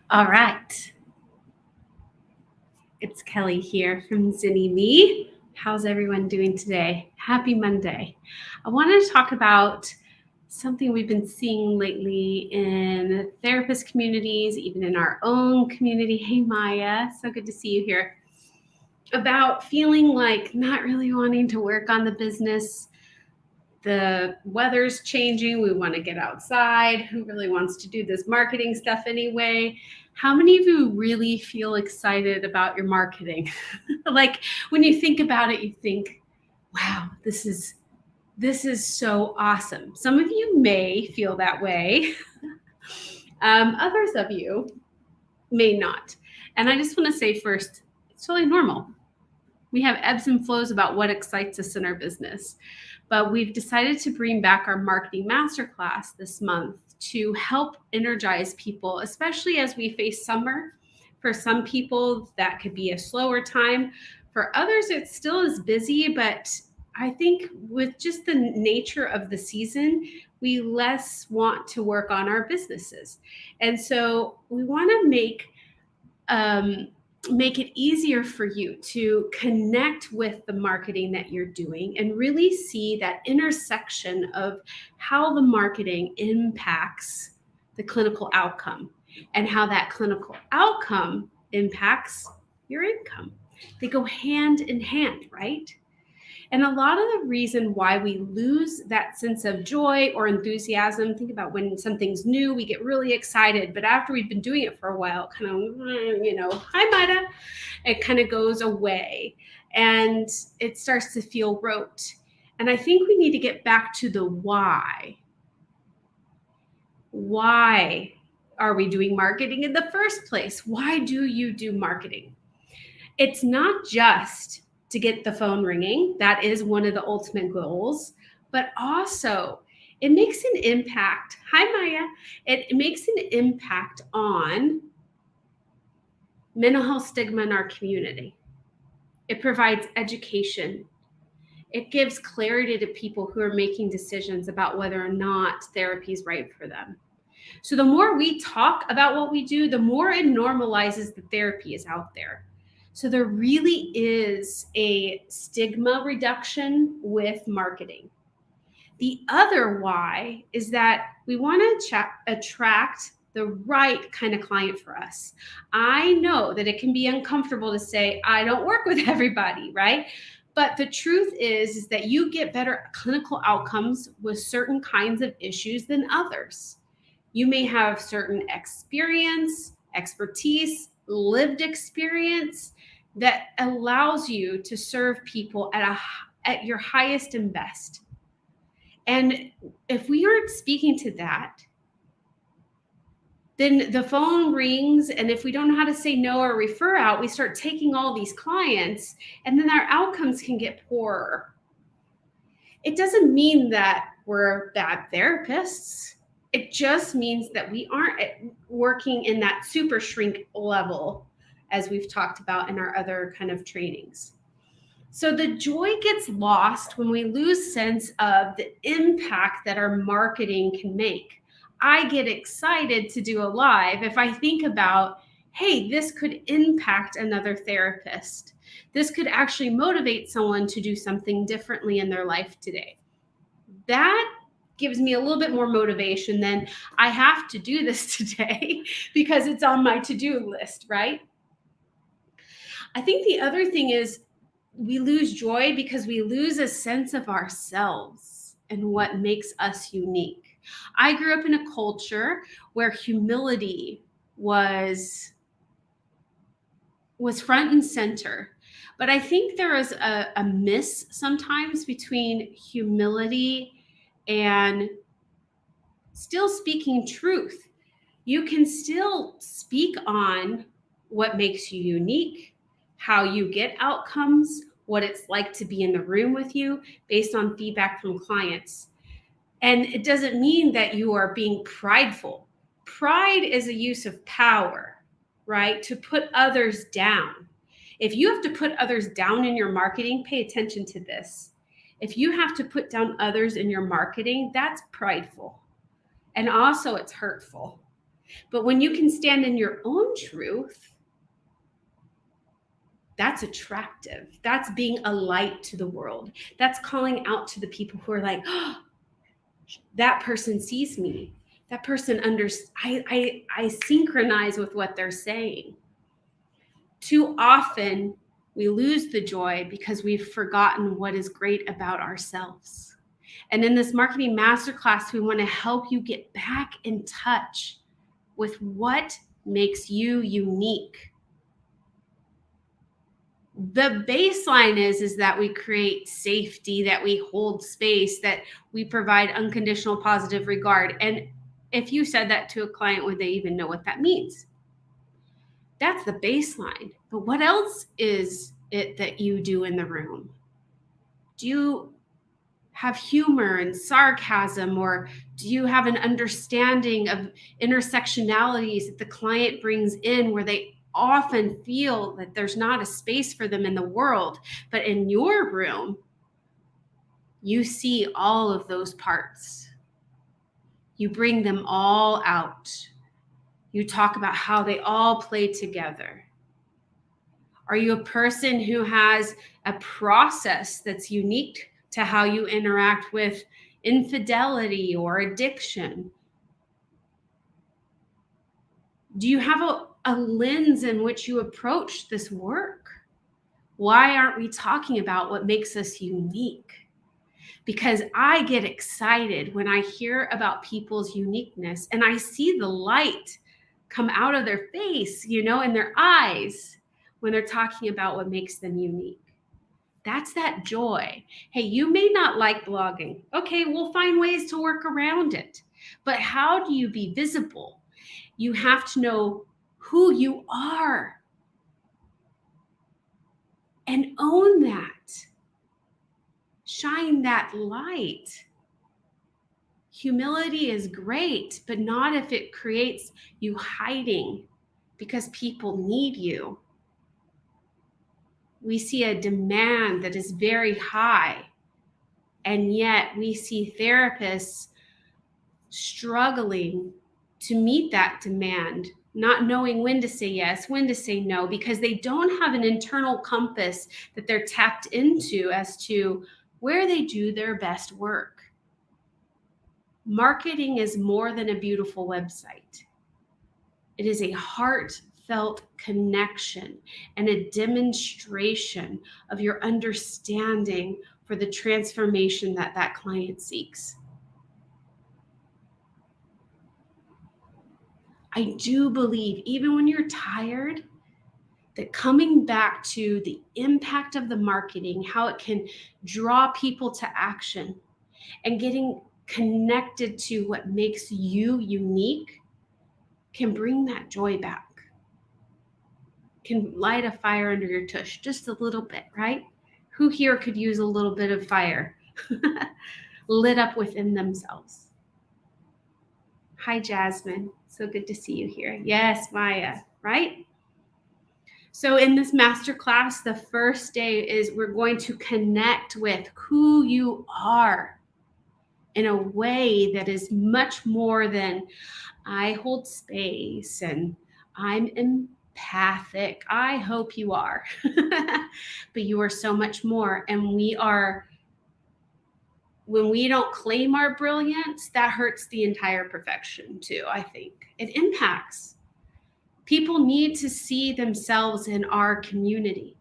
All right. It's Kelly here from Zinni Me. How's everyone doing today? Happy Monday. I wanted to talk about something we've been seeing lately in therapist communities, even in our own community. Hey, Maya, so good to see you here. About feeling like not really wanting to work on the business. The weather's changing. We want to get outside. Who really wants to do this marketing stuff anyway? How many of you really feel excited about your marketing? Like when you think about it, you think, wow, this is so awesome. Some of you may feel that way. Others of you may not. And I just want to say first, it's totally normal. We have ebbs and flows about what excites us in our business. But we've decided to bring back our marketing masterclass this month to help energize people, especially as we face summer. For some people, that could be a slower time. For others, it still is busy, but I think with just the nature of the season, we less want to work on our businesses. And so we want to make it easier for you to connect with the marketing that you're doing and really see that intersection of how the marketing impacts the clinical outcome and how that clinical outcome impacts your income. They go hand in hand, right? And a lot of the reason why we lose that sense of joy or enthusiasm, think about when something's new, we get really excited, but after we've been doing it for a while, kind of, hi, Maida, it kind of goes away and it starts to feel rote. And I think we need to get back to the why. Why are we doing marketing in the first place? Why do you do marketing? It's not just to get the phone ringing. That is one of the ultimate goals, but also it makes an impact. Hi, Maya. It makes an impact on mental health stigma in our community. It provides education. It gives clarity to people who are making decisions about whether or not therapy is right for them. So the more we talk about what we do, the more it normalizes that therapy is out there. So there really is a stigma reduction with marketing. The other why is that we want to attract the right kind of client for us. I know that it can be uncomfortable to say, I don't work with everybody, right? But the truth is that you get better clinical outcomes with certain kinds of issues than others. You may have certain experience, expertise, lived experience that allows you to serve people at your highest and best. And if we aren't speaking to that, then the phone rings, and if we don't know how to say no or refer out, we start taking all these clients, and then our outcomes can get poorer. It doesn't mean that we're bad therapists. It just means that we aren't working in that super shrink level, as we've talked about in our other kind of trainings. So the joy gets lost when we lose sense of the impact that our marketing can make. I get excited to do a live if I think about, hey, this could impact another therapist. This could actually motivate someone to do something differently in their life today. That gives me a little bit more motivation than I have to do this today because it's on my to-do list, right? I think the other thing is we lose joy because we lose a sense of ourselves and what makes us unique. I grew up in a culture where humility was front and center. But I think there is a miss sometimes between humility and still speaking truth. You can still speak on what makes you unique, how you get outcomes, what it's like to be in the room with you based on feedback from clients. And it doesn't mean that you are being prideful. Pride is a use of power, right? To put others down. If you have to put others down in your marketing, pay attention to this. If you have to put down others in your marketing, that's prideful. And also it's hurtful. But when you can stand in your own truth, that's attractive. That's being a light to the world. That's calling out to the people who are like, oh, that person sees me. That person I synchronize with what they're saying. Too often we lose the joy because we've forgotten what is great about ourselves. And in this marketing masterclass, we want to help you get back in touch with what makes you unique. The baseline is that we create safety, that we hold space, that we provide unconditional positive regard. And if you said that to a client, would they even know what that means? That's the baseline. But what else is it that you do in the room? Do you have humor and sarcasm, or do you have an understanding of intersectionalities that the client brings in where they often feel that there's not a space for them in the world, but in your room, you see all of those parts. You bring them all out. You talk about how they all play together. Are you a person who has a process that's unique to how you interact with infidelity or addiction? Do you have a lens in which you approach this work? Why aren't we talking about what makes us unique? Because I get excited when I hear about people's uniqueness and I see the light come out of their face, in their eyes when they're talking about what makes them unique. That's that joy. Hey, you may not like blogging. Okay, we'll find ways to work around it. But how do you be visible? You have to know who you are and own that. Shine that light. Humility is great, but not if it creates you hiding because people need you. We see a demand that is very high, and yet we see therapists struggling to meet that demand, not knowing when to say yes, when to say no, because they don't have an internal compass that they're tapped into as to where they do their best work. Marketing is more than a beautiful website. It is a heartfelt connection and a demonstration of your understanding for the transformation that client seeks. I do believe, even when you're tired, that coming back to the impact of the marketing, how it can draw people to action, and getting connected to what makes you unique can bring that joy back, can light a fire under your tush just a little bit, right? Who here could use a little bit of fire lit up within themselves? Hi, Jasmine. So good to see you here. Yes, Maya, right? So in this masterclass, the first day is we're going to connect with who you are in a way that is much more than I hold space and I'm empathic. I hope you are, but you are so much more. And when we don't claim our brilliance, that hurts the entire profession too, I think. It impacts. People need to see themselves in our community.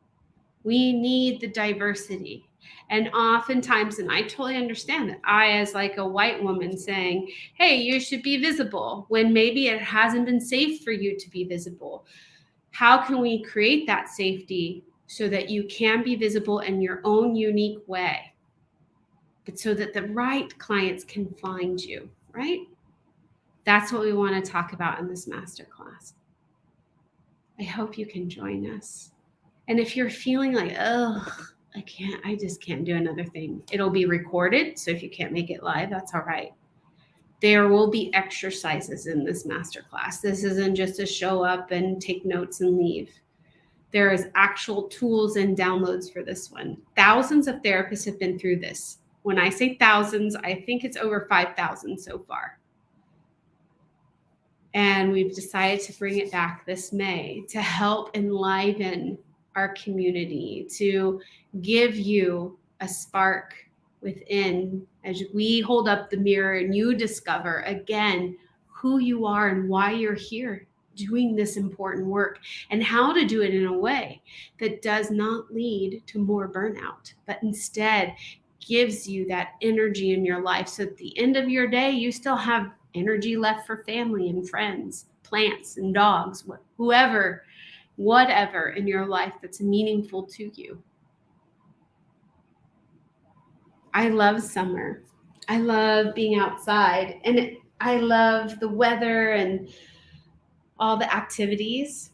We need the diversity. And oftentimes, and I totally understand that, I, as like a white woman saying, hey, you should be visible, when maybe it hasn't been safe for you to be visible. How can we create that safety so that you can be visible in your own unique way, but so that the right clients can find you, right? That's what we want to talk about in this masterclass. I hope you can join us. And if you're feeling like, oh, I just can't do another thing, it'll be recorded. So if you can't make it live, that's all right. There will be exercises in this masterclass. This isn't just a show up and take notes and leave. There is actual tools and downloads for this one. Thousands of therapists have been through this. When I say thousands, I think it's over 5,000 so far. And we've decided to bring it back this May to help enliven our community, to give you a spark within as we hold up the mirror and you discover again who you are and why you're here doing this important work, and how to do it in a way that does not lead to more burnout, but instead gives you that energy in your life, so at the end of your day you still have energy left for family and friends, plants and dogs, whoever, whatever in your life that's meaningful to you. I love summer. I love being outside, and I love the weather and all the activities.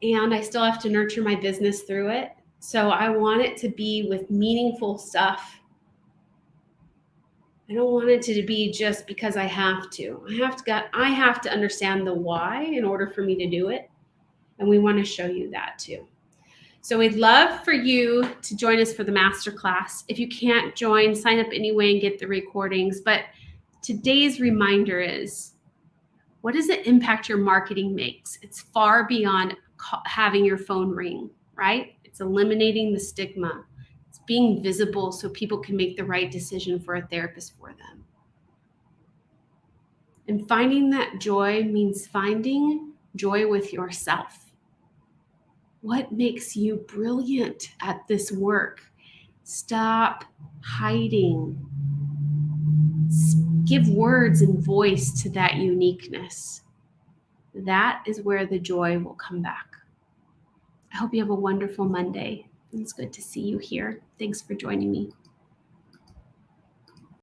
And I still have to nurture my business through it. So I want it to be with meaningful stuff. I don't want it to be just because I have to. I have to understand the why in order for me to do it. And we want to show you that too. So we'd love for you to join us for the masterclass. If you can't join, sign up anyway and get the recordings. But today's reminder is, what does the impact your marketing makes? It's far beyond having your phone ring, right? It's eliminating the stigma. It's being visible so people can make the right decision for a therapist for them. And finding that joy means finding joy with yourself. What makes you brilliant at this work? Stop hiding. Give words and voice to that uniqueness. That is where the joy will come back. I hope you have a wonderful Monday. It's good to see you here. Thanks for joining me.